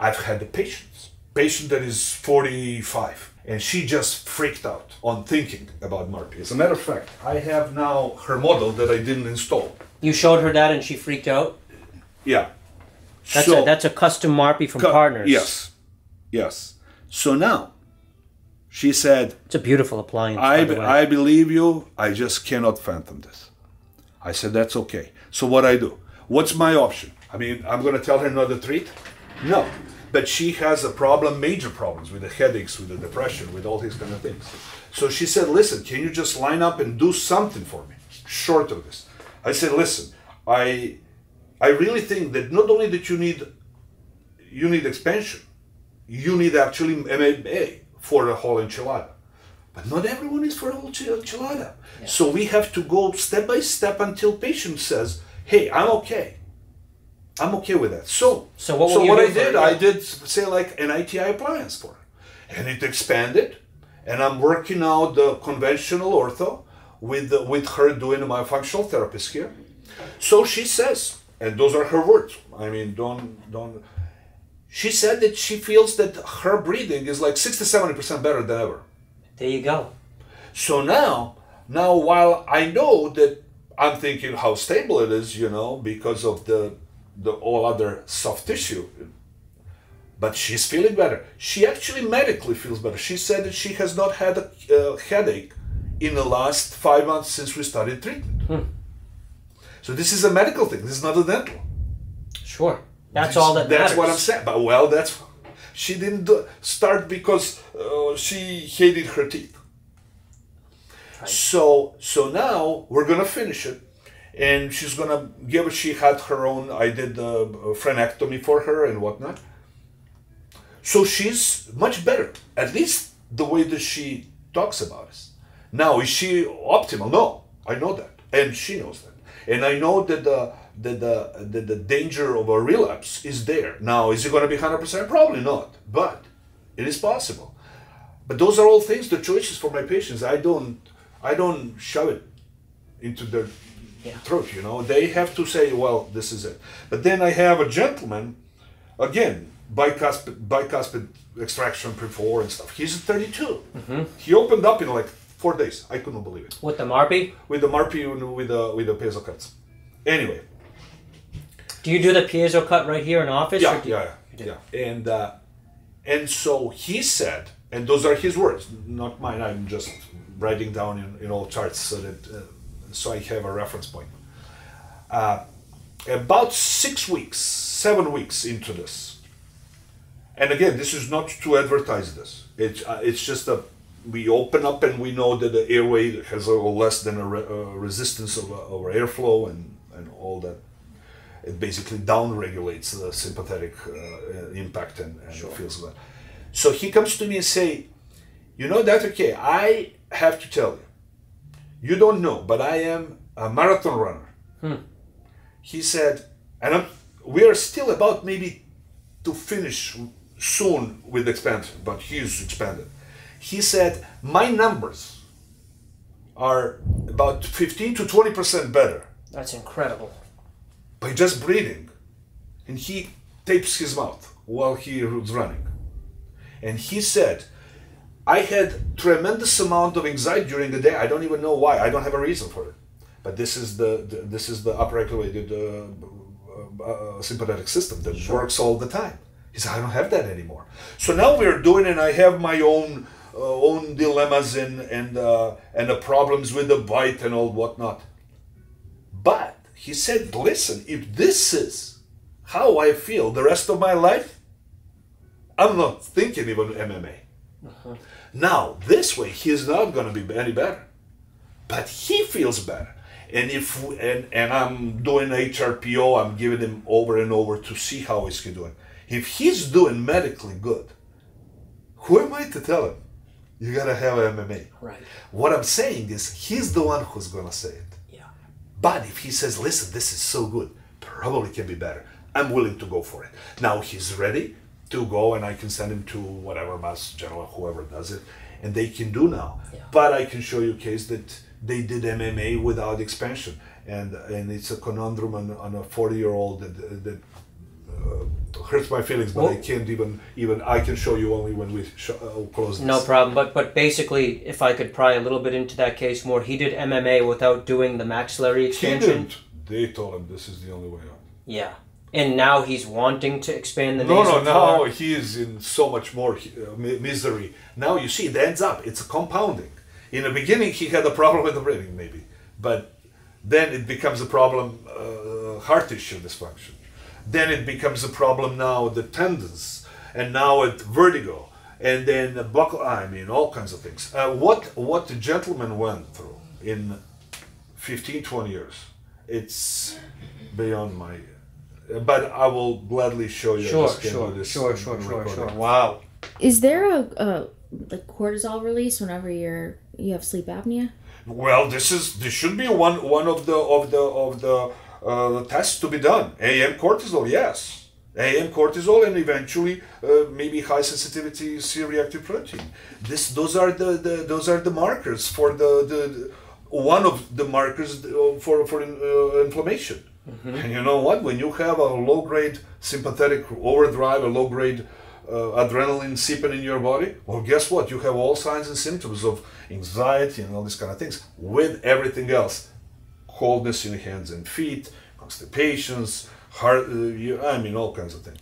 I've had a patient that is 45, and she just freaked out on thinking about Marpy. As a matter of fact, I have now her model that I didn't install. You showed her that and she freaked out? Yeah. That's a custom Marpy from Partners. Yes. Yes. So now, she said, it's a beautiful appliance, by the way. I believe you, I just cannot fathom this. I said, that's okay. So what I do? What's my option? I mean, I'm going to tell her not to treat? No. But she has a problem, major problems with the headaches, with the depression, with all these kind of things. So she said, listen, can you just line up and do something for me, short of this? I said, listen, I really think that not only that you need expansion, you need actually MMA for a whole enchilada. But not everyone is for a whole enchilada. Yeah. So we have to go step by step until patient says, hey, I'm okay. I'm okay with that. So what I did say like an ITI appliance for her. And it expanded. And I'm working out the conventional ortho with her doing my functional therapist here. So she says, and those are her words. I mean, don't. She said that she feels that her breathing is like 60-70% better than ever. There you go. So now while I know that I'm thinking how stable it is, because of the all other soft tissue, but she's feeling better. She actually medically feels better. She said that she has not had a headache in the last 5 months since we started treatment. So this is a medical thing. This is not a dental. Sure. That's all that matters. That's what I'm saying. But she didn't start because she hated her teeth. Right. So now we're gonna finish it, and she's gonna she had her own. I did a frenectomy for her and whatnot. So she's much better, at least the way that she talks about it. Now, is she optimal? No, I know that, and she knows that, and I know that the danger of a relapse is there. Now, is it going to be 100%? Probably not, but it is possible. But those are all things, the choices for my patients. I don't shove it into their throat. They have to say, well, this is it. But then I have a gentleman, again, bicuspid extraction before and stuff. He's 32. Mm-hmm. He opened up in like 4 days. I couldn't believe it. With the Marpy? With the Marpy and with the piezo cuts. Anyway. Do you do the piezo cut right here in office? Yeah. And so he said, and those are his words, not mine. I'm just writing down in all charts so I have a reference point. About 7 weeks into this, and again, this is not to advertise this. It's just we open up and we know that the airway has a less than a resistance of airflow and all that. It basically down-regulates the sympathetic impact and sure. It feels good. So he comes to me and say, Dr. K, I have to tell you don't know, but I am a marathon runner. He said, and we are still about maybe to finish soon with expansion, but he's expanded. He said, my numbers are about 15 to 20% better. That's incredible. By just breathing. And he tapes his mouth while he was running. And he said, I had tremendous amount of anxiety during the day. I don't even know why. I don't have a reason for it. But this is the upregulated sympathetic system that sure. works all the time. He said, I don't have that anymore. So now we're doing, and I have my own dilemmas and the problems with the bite and all whatnot. But he said, listen, if this is how I feel the rest of my life, I'm not thinking even MMA. Uh-huh. Now, this way, he's not going to be any better. But he feels better. And and I'm doing HRPO, I'm giving him over and over to see how he's doing. If he's doing medically good, who am I to tell him? You got to have MMA. Right. What I'm saying is, he's the one who's going to say it. Yeah. But if he says, listen, this is so good, probably can be better, I'm willing to go for it. Now he's ready to go, and I can send him to whatever Mass General, whoever does it, and they can do now. Yeah. But I can show you a case that they did MMA without expansion, and it's a conundrum on a 40-year-old that hurts my feelings, but I can't even I can show you only when we close this. No problem. But basically, if I could pry a little bit into that case more, he did MMA without doing the maxillary expansion. He didn't. They told him this is the only way out. Yeah. And now he's wanting to expand the No, nasal now floor. he is in so much more misery. Now you see, it ends up. It's a compounding. In the beginning, he had a problem with the breathing, maybe, but then it becomes a problem, heart tissue dysfunction. Then it becomes a problem now, the tendons, and now it vertigo, and then buckle. I mean, all kinds of things. What the gentleman went through in 15, 20 years, it's beyond my. But I will gladly show you. Sure. Wow. Is there a like cortisol release whenever you have sleep apnea? Well, this should be one of the tests to be done. AM cortisol, yes. AM cortisol, and eventually maybe high sensitivity C-reactive protein. Those are the markers for the one of the markers for inflammation. Mm-hmm. And you know what? When you have a low-grade sympathetic overdrive, a low-grade adrenaline seeping in your body, well, guess what? You have all signs and symptoms of anxiety and all these kind of things with everything else. Coldness in hands and feet, constipations, heart, all kinds of things.